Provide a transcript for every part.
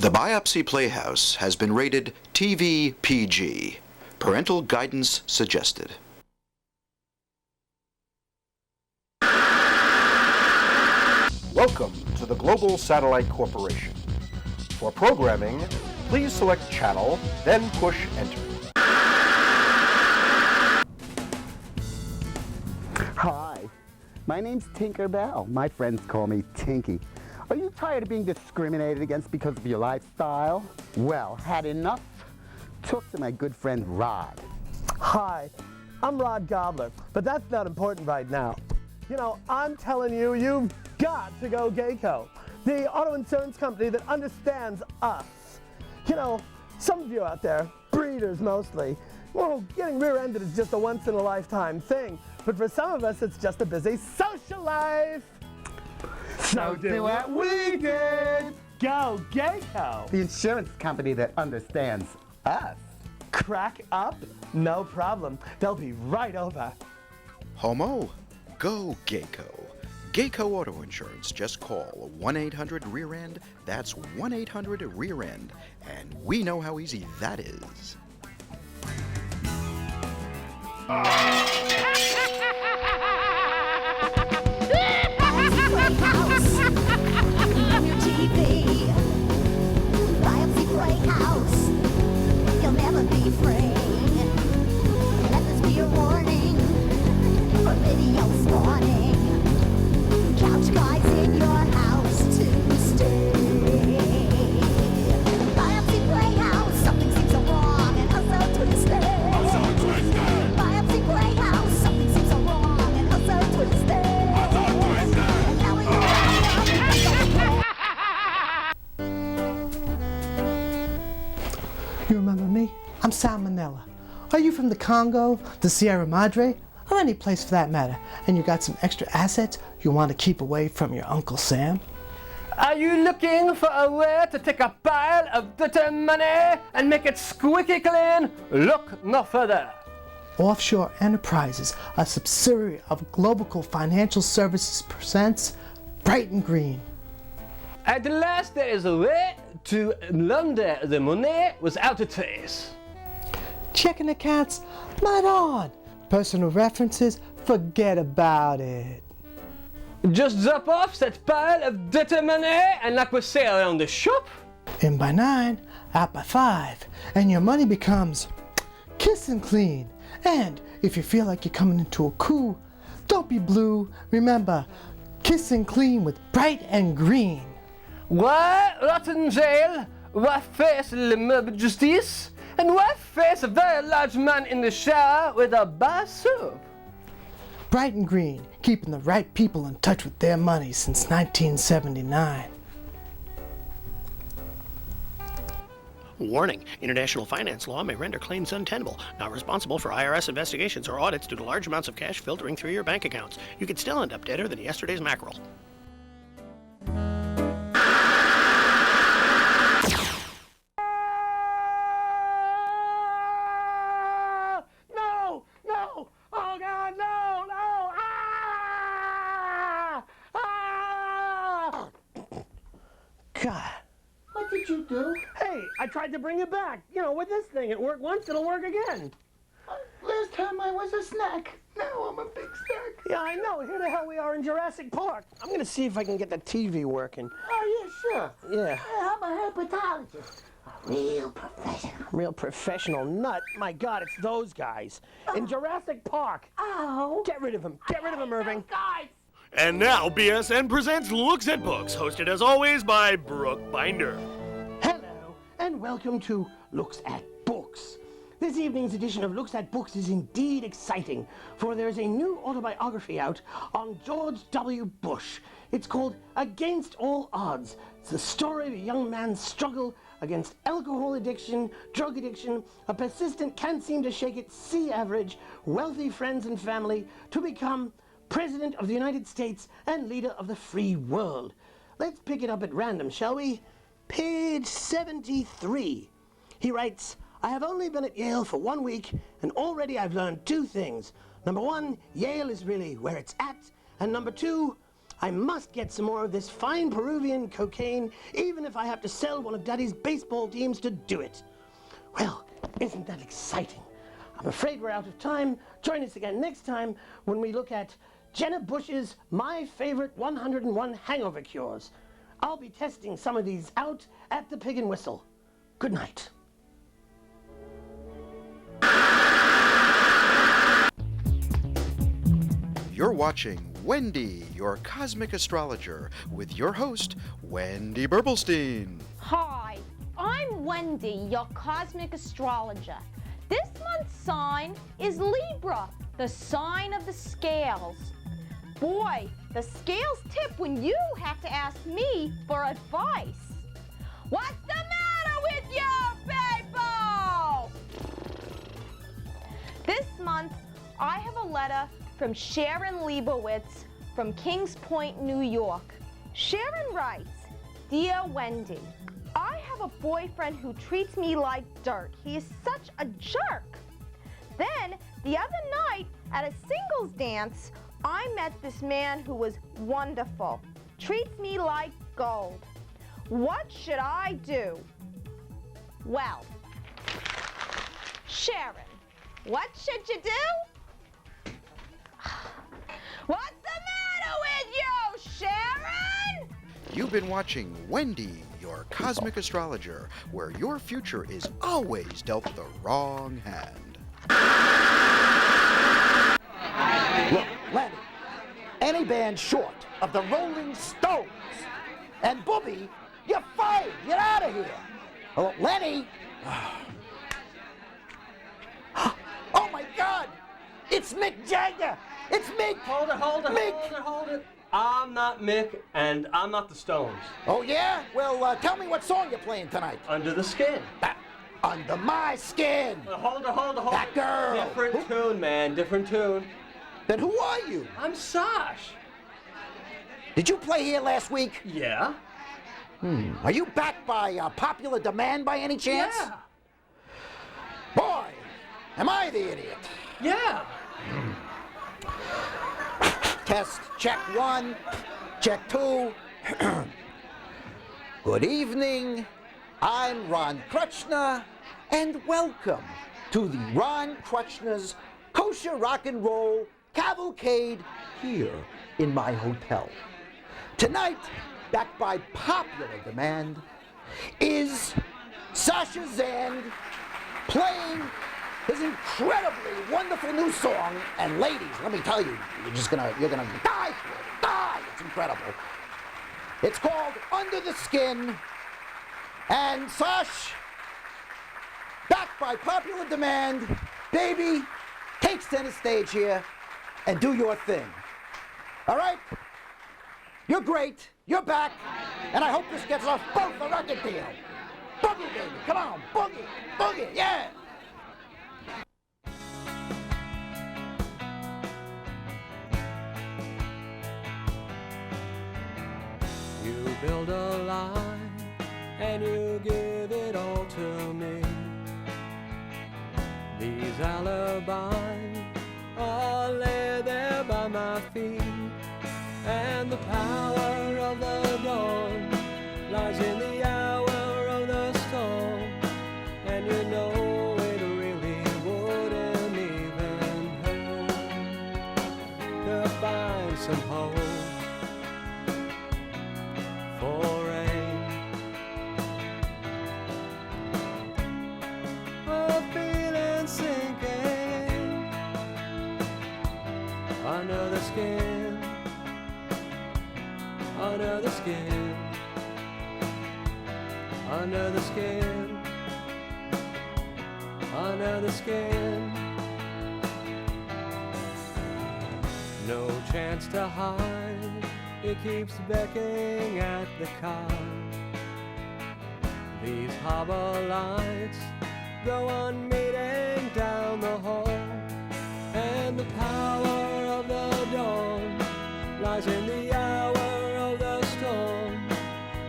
The Biopsy Playhouse has been rated TV PG. Parental guidance suggested. Welcome to the Global Satellite Corporation. For programming, please select channel, then push enter. Hi, my name's Tinker Bell. My friends call me Tinky. Are you tired of being discriminated against because of your lifestyle? Well, had enough? Talk to my good friend Rod. Hi, I'm Rod Gobbler, but that's not important right now. You know, I'm telling you, you've got to go Geico, the auto insurance company that understands us. You know, some of you out there, breeders mostly, well, getting rear-ended is just a once-in-a-lifetime thing, but for some of us, it's just a busy social life. So do what we did. Go Geico. The insurance company that understands us. Crack up? No problem. They'll be right over. Homo, go Geico. Geico Auto Insurance. Just call 1-800-REAR-END. That's 1-800-REAR-END. And we know how easy that is. Playhouse. On your TV. Biopsy Playhouse. You'll never be free. Let this be a warning for video spawning. Couch guys in your house to stay. Biopsy Playhouse. Something seems so wrong and also twisted. Biopsy Playhouse. Something seems so wrong and also twisted. You remember me? I'm Salmonella. Are you from the Congo, the Sierra Madre, or any place for that matter, and you got some extra assets you want to keep away from your Uncle Sam? Are you looking for a way to take a pile of dirty money and make it squeaky clean? Look no further. Offshore Enterprises, a subsidiary of Global Financial Services, presents Bright and Green. At last there is a way to launder the money without a trace. Checking accounts, not on. Personal references, forget about it. Just drop off that pile of dirty money and like we say around the shop. In by 9, out by 5, and your money becomes kissing clean. And if you feel like you're coming into a coup, don't be blue. Remember, kissing clean with Bright and Green. Why rotten jail? Why face l'immeuble justice? And why face a very large man in the shower with a bar soap? Bright and Green, keeping the right people in touch with their money since 1979. Warning, international finance law may render claims untenable. Not responsible for IRS investigations or audits due to large amounts of cash filtering through your bank accounts. You could still end up deader than yesterday's mackerel. God. What did you do? Hey, I tried to bring it back. You know, with this thing, it worked once, it'll work again. Last time I was a snack. Now I'm a big snack. Yeah, I know. Here the hell we are in Jurassic Park. I'm gonna see if I can get the TV working. Oh, yeah, sure. Yeah. I'm a herpetologist. A real professional. Real professional nut. My God, it's those guys. In Jurassic Park. Oh. Get rid of him. Get rid of him, Irving. Guys. And now BSN presents Looks at Books, hosted as always by Brooke Binder. Hello, and welcome to Looks at Books. This evening's edition of Looks at Books is indeed exciting, for there is a new autobiography out on George W. Bush. It's called Against All Odds. It's the story of a young man's struggle against alcohol addiction, drug addiction, a persistent can't-seem-to-shake-it C average, wealthy friends and family, to become President of the United States and leader of the free world. Let's pick it up at random, shall we? Page 73. He writes, I have only been at Yale for 1 week, and already I've learned 2 things. Number 1, Yale is really where it's at. And number 2, I must get some more of this fine Peruvian cocaine, even if I have to sell one of Daddy's baseball teams to do it. Well, isn't that exciting? I'm afraid we're out of time. Join us again next time when we look at Jenna Bush's My Favorite 101 Hangover Cures. I'll be testing some of these out at the Pig and Whistle. Good night. You're watching Wendy, your cosmic astrologer, with your host, Wendy Burblestein. Hi, I'm Wendy, your cosmic astrologer. This month's sign is Libra, the sign of the scales. Boy, the scales tip when you have to ask me for advice. What's the matter with you people? This month, I have a letter from Sharon Leibowitz from Kings Point, New York. Sharon writes, Dear Wendy, I have a boyfriend who treats me like dirt. He is such a jerk. Then, the other night at a singles dance, I met this man who was wonderful. Treats me like gold. What should I do? Well, Sharon, what should you do? What's the matter with you, Sharon? You've been watching Wendy, your cosmic astrologer, where your future is always dealt the wrong hand. Look, Lenny, any band short of the Rolling Stones and Booby, you're fired. Get out of here. Oh, Lenny. Oh, my God. It's Mick Jagger. It's Mick. Hold it. I'm not Mick, and I'm not the Stones. Oh, yeah? Well, tell me what song you're playing tonight. Under the Skin. Under My Skin. Hold it. That girl. Different tune, man, different tune. Then who are you? I'm Sash. Did you play here last week? Yeah? Are you backed by popular demand by any chance? Yeah. Boy, am I the idiot. Yeah. Test, check 1, check 2. Good evening, I'm Ron Crutchner, and welcome to the Ron Crutchner's Kosher Rock and Roll Cavalcade here in my hotel. Tonight, backed by popular demand, is Sasha Zand playing his incredibly wonderful new song. And ladies, let me tell you, you're gonna die for it. Die! It's incredible. It's called Under the Skin. And Sash, backed by popular demand, baby, take center stage here and do your thing. All right? You're great. You're back. And I hope this gets us both a record deal. Boogie, baby. Come on. Boogie. Boogie. Yeah. You build a lie, and you give it all to me. These alibis all lay there by my feet, and the power of the dawn lies in the hour of the storm, and you know it really wouldn't even hurt to find some hope for rain. A feeling sinking under the skin, under the skin, under the skin, under the skin. No chance to hide, it keeps beckoning at the car. These harbor lights go on meeting down the hall, and the power of the dawn lies in the hour of the storm,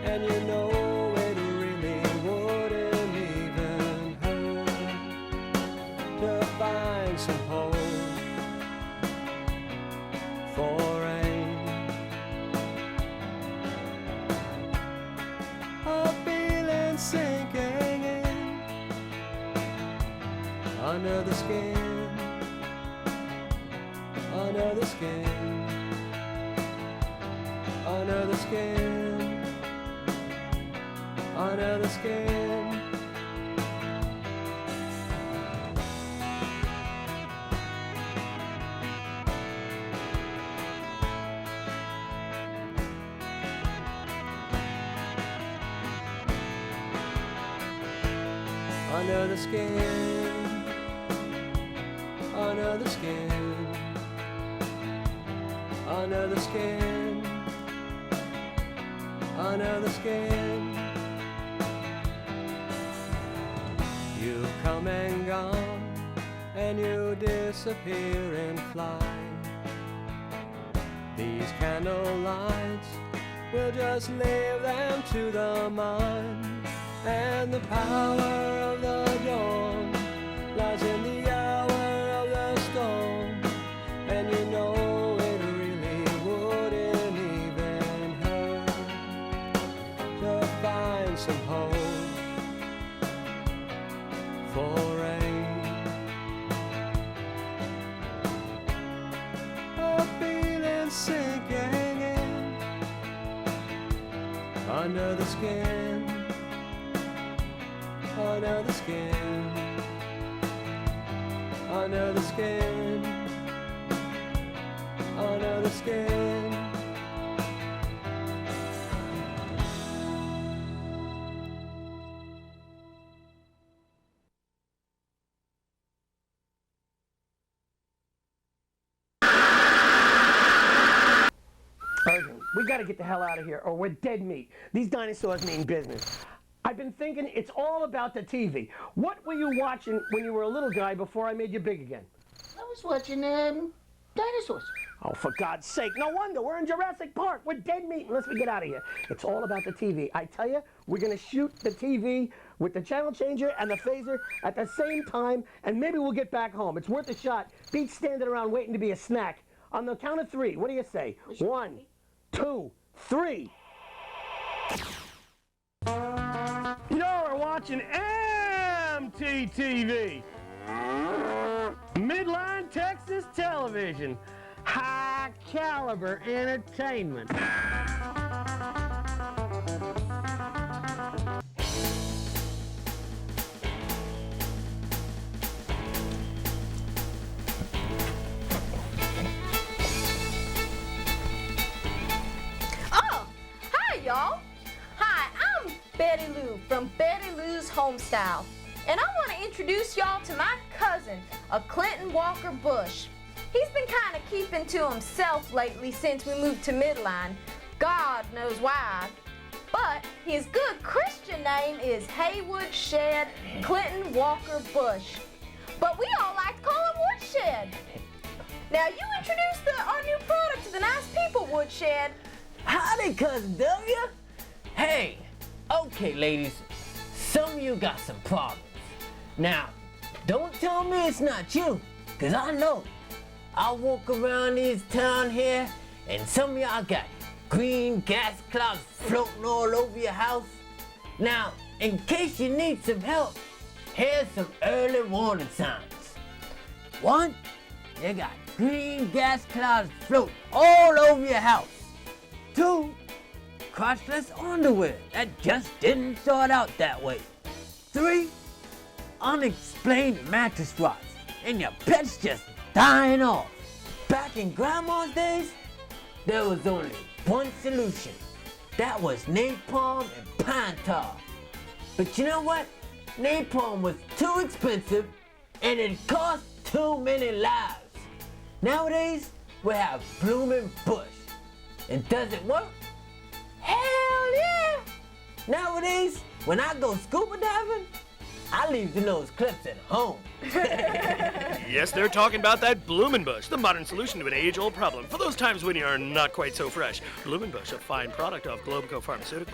and you know it really wouldn't even hurt to find some hope for rain. a feeling sinking in under the skin, under the skin, under the skin, under the skin. Under the skin, under the skin, under the skin, under the skin. You come and gone, and you disappear and fly. These candle lights, we'll just leave them to the mind. And the power of the dawn lies in the hour of the storm. And you know it really wouldn't even hurt to find some hope for rain. A feeling sinking in under the skin, under the skin, under the skin, under the skin. Urgent. We gotta get the hell out of here, or we're dead meat. These dinosaurs mean business. I've been thinking it's all about the TV. What were you watching when you were a little guy before I made you big again? I was watching dinosaurs. Oh, for God's sake, no wonder. We're in Jurassic Park. We're dead meat unless we get out of here. It's all about the TV. I tell you, we're going to shoot the TV with the channel changer and the phaser at the same time, and maybe we'll get back home. It's worth a shot. Beats standing around waiting to be a snack. On the count of three, what do you say? 1, 2, 3. You're watching MTTV. Midline Texas Television. High caliber entertainment. Oh, hi y'all. Hi, I'm Betty Lou from Betty Lou's Homestyle. And I want to introduce y'all to my cousin, a Clinton Walker Bush. He's been kind of keeping to himself lately since we moved to Midline. God knows why. But his good Christian name is Haywood Shed Clinton Walker Bush. But we all like to call him Woodshed. Now you introduce our new product to the nice people, Woodshed. Howdy, Cousin W. Hey, okay, ladies, some of you got some problems. Now, don't tell me it's not you, cause I know. I walk around this town here, and some of y'all got green gas clouds floating all over your house. Now, in case you need some help, here's some early warning signs. 1, you got green gas clouds floating all over your house. 2, crotchless underwear that just didn't start out that way. 3, unexplained mattress rots and your pet's just dying off. Back in Grandma's days, there was only one solution. That was napalm and pine tar. But you know what? Napalm was too expensive and it cost too many lives. Nowadays, we have Bloomin' Bush. And does it work? Hell yeah! Nowadays, when I go scuba diving, I leave the nose clips at home. Yes, they're talking about that Bloomin' Bush, the modern solution to an age-old problem. For those times when you are not quite so fresh. Bloomin' Bush, a fine product of Globico Pharmaceuticals.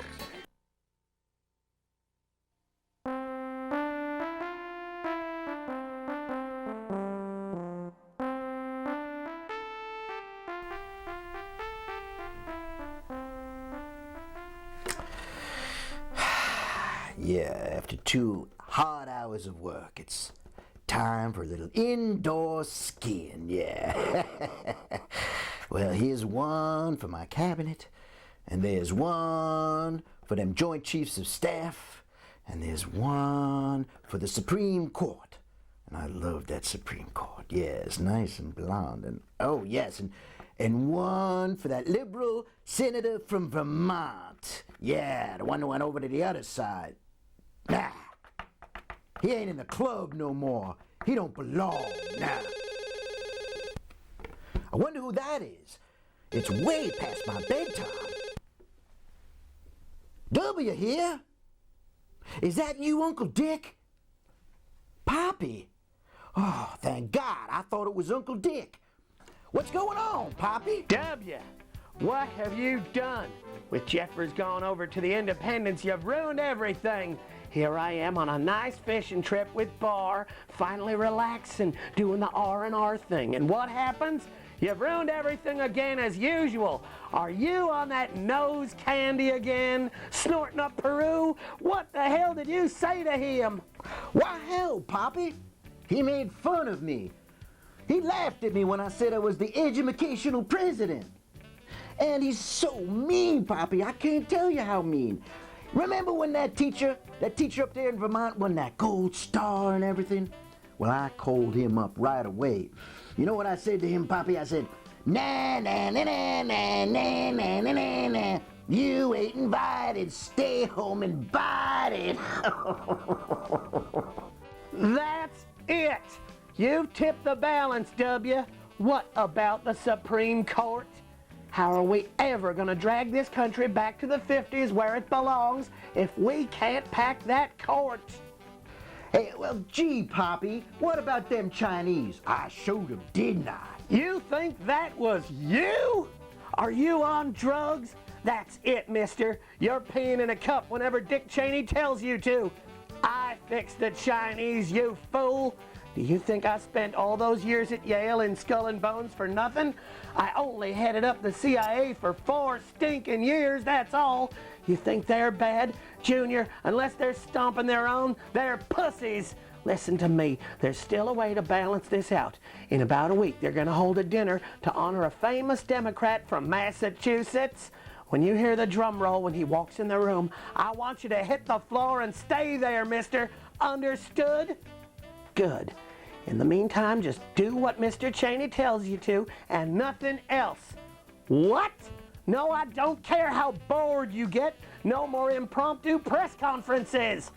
Yeah, after 2 hard hours of work, it's time for a little indoor skiing, yeah. Well, here's one for my cabinet, and there's one for them Joint Chiefs of Staff, and there's one for the Supreme Court. And I love that Supreme Court. Yeah, it's nice and blonde. And oh, yes, and one for that liberal senator from Vermont. Yeah, the one who went over to the other side. Nah, he ain't in the club no more. He don't belong now. I wonder who that is. It's way past my bedtime. W here? Is that you, Uncle Dick? Poppy? Oh, thank God. I thought it was Uncle Dick. What's going on, Poppy? W, what have you done? With Jeffers gone over to the Independence, you've ruined everything. Here I am on a nice fishing trip with Bar, finally relaxing, doing the R&R thing. And what happens? You've ruined everything again as usual. Are you on that nose candy again? Snorting up Peru? What the hell did you say to him? Why, hell, Poppy. He made fun of me. He laughed at me when I said I was the educational president. And he's so mean, Poppy. I can't tell you how mean. Remember when that teacher up there in Vermont won that gold star and everything? Well, I called him up right away. You know what I said to him, Poppy? I said, nah, nah, nah, nah, nah, nah, nah, nah, nah, nah. You ain't invited. Stay home and bite it. That's it. You've tipped the balance, W. What about the Supreme Court? How are we ever going to drag this country back to the 50s where it belongs if we can't pack that court? Hey, well, gee, Poppy, what about them Chinese? I showed them, didn't I? You think that was you? Are you on drugs? That's it, mister. You're peeing in a cup whenever Dick Cheney tells you to. I fixed the Chinese, you fool. Do you think I spent all those years at Yale in Skull and Bones for nothing? I only headed up the CIA for 4 stinking years, that's all. You think they're bad? Junior, unless they're stomping their own, they're pussies. Listen to me, there's still a way to balance this out. In about a week, they're gonna hold a dinner to honor a famous Democrat from Massachusetts. When you hear the drum roll when he walks in the room, I want you to hit the floor and stay there, mister. Understood? Good. In the meantime, just do what Mr. Cheney tells you to and nothing else. What? No, I don't care how bored you get. No more impromptu press conferences.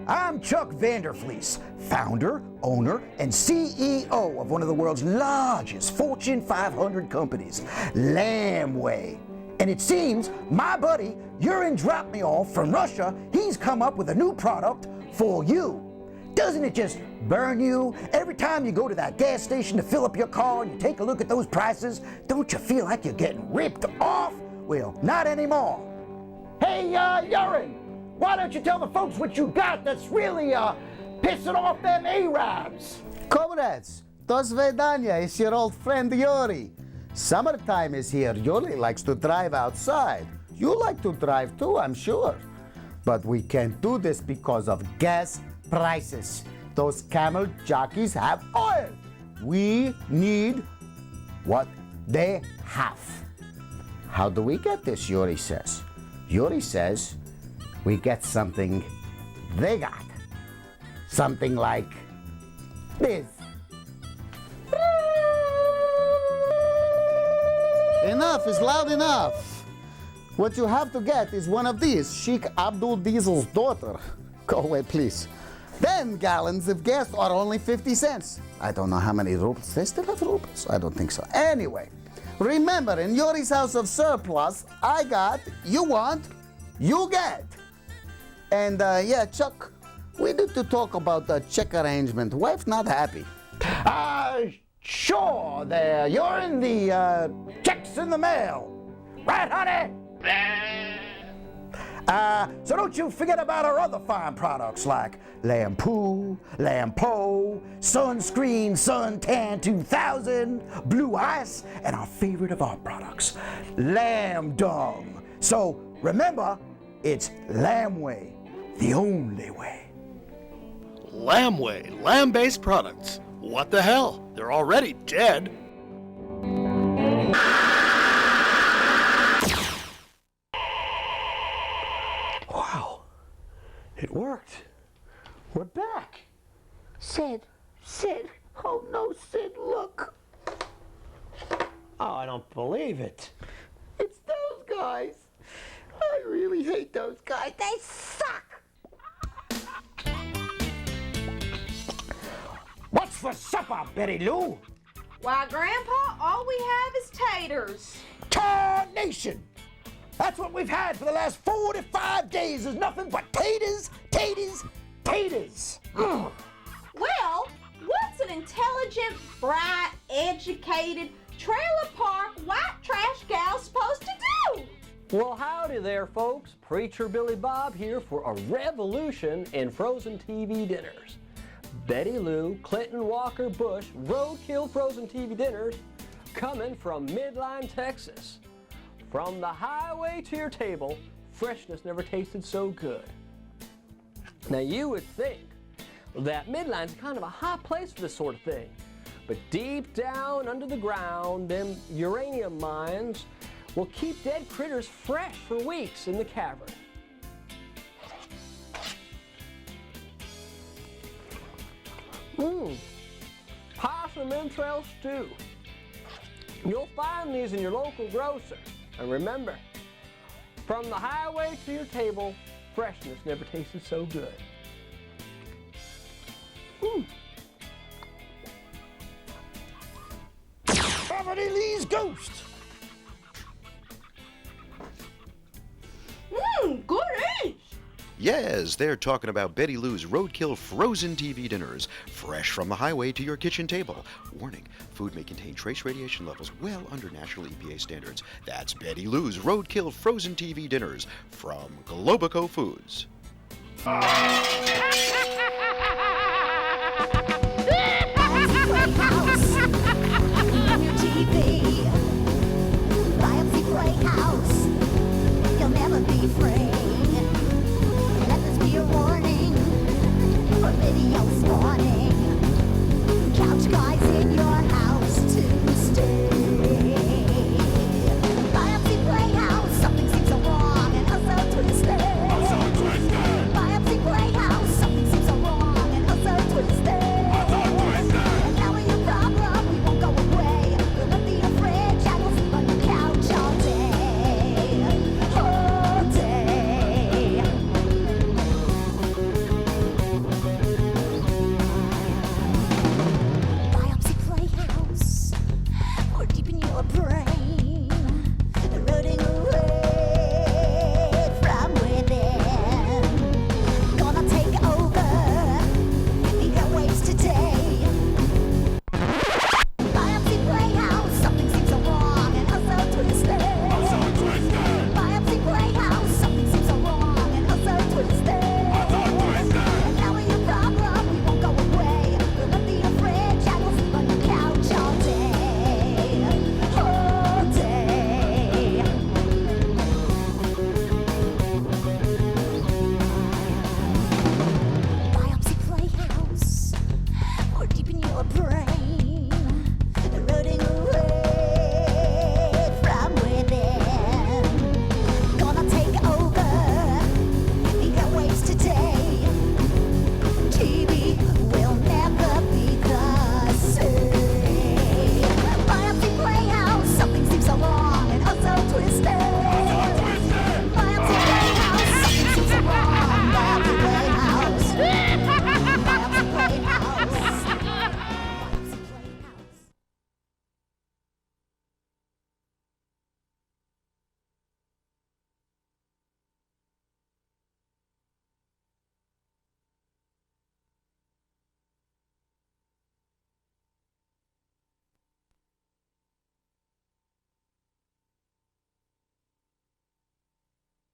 I'm Chuck Vanderfleece, founder, owner, and CEO of one of the world's largest Fortune 500 companies, Lamway. And it seems my buddy Urine dropped me off from Russia. He's come up with a new product for you. Doesn't it just burn you? Every time you go to that gas station to fill up your car and you take a look at those prices, don't you feel like you're getting ripped off? Well, not anymore. Hey, Urine! Why don't you tell the folks what you got that's really pissing off them Arabs? Comrades, do svedanya, it's your old friend Yuri. Summertime is here. Yuri likes to drive outside. You like to drive too, I'm sure. But we can't do this because of gas prices. Those camel jockeys have oil. We need what they have. How do we get this, Yuri says? Yuri says, we get something they got. Something like this. Enough is loud enough. What you have to get is one of these, Sheikh Abdul Diesel's daughter. Go away, please. 10 gallons of gas are only 50 cents. I don't know how many rubles. They still have rubles? I don't think so. Anyway, remember, in Yuri's house of surplus, I got, you want, you get. And yeah, Chuck, we need to talk about the check arrangement. Wife not happy. Sure there. You're in the checks in the mail. Right, honey? So don't you forget about our other fine products like Lampu, Lampo, Sunscreen Suntan 2000, Blue Ice, and our favorite of our products, Lamb Dung. So remember, it's Lambway, the only way. Lambway, lamb-based products. What the hell? They're already dead. Wow, it worked. We're back. Sid, oh no, Sid, look. Oh, I don't believe it. It's those guys. I really hate those guys. They suck. What's for supper, Betty Lou? Why, Grandpa, all we have is taters. Tarnation! That's what we've had for the last 45 days is nothing but taters, taters, taters. Well, what's an intelligent, bright, educated, trailer park, white trash gal supposed to do? Well, howdy there, folks. Preacher Billy Bob here for a revolution in frozen TV dinners. Betty Lou, Clinton Walker Bush, roadkill frozen TV dinners coming from Midline, Texas. From the highway to your table, freshness never tasted so good. Now you would think that Midline's kind of a hot place for this sort of thing. But deep down under the ground, them uranium mines will keep dead critters fresh for weeks in the cavern. Possum entrail stew. You'll find these in your local grocer. And remember, from the highway to your table, freshness never tasted so good. Beverly Lee's Ghost. Good eats. Yes, they're talking about Betty Lou's Roadkill Frozen TV Dinners, fresh from the highway to your kitchen table. Warning, food may contain trace radiation levels well under national EPA standards. That's Betty Lou's Roadkill Frozen TV Dinners from Globico Foods.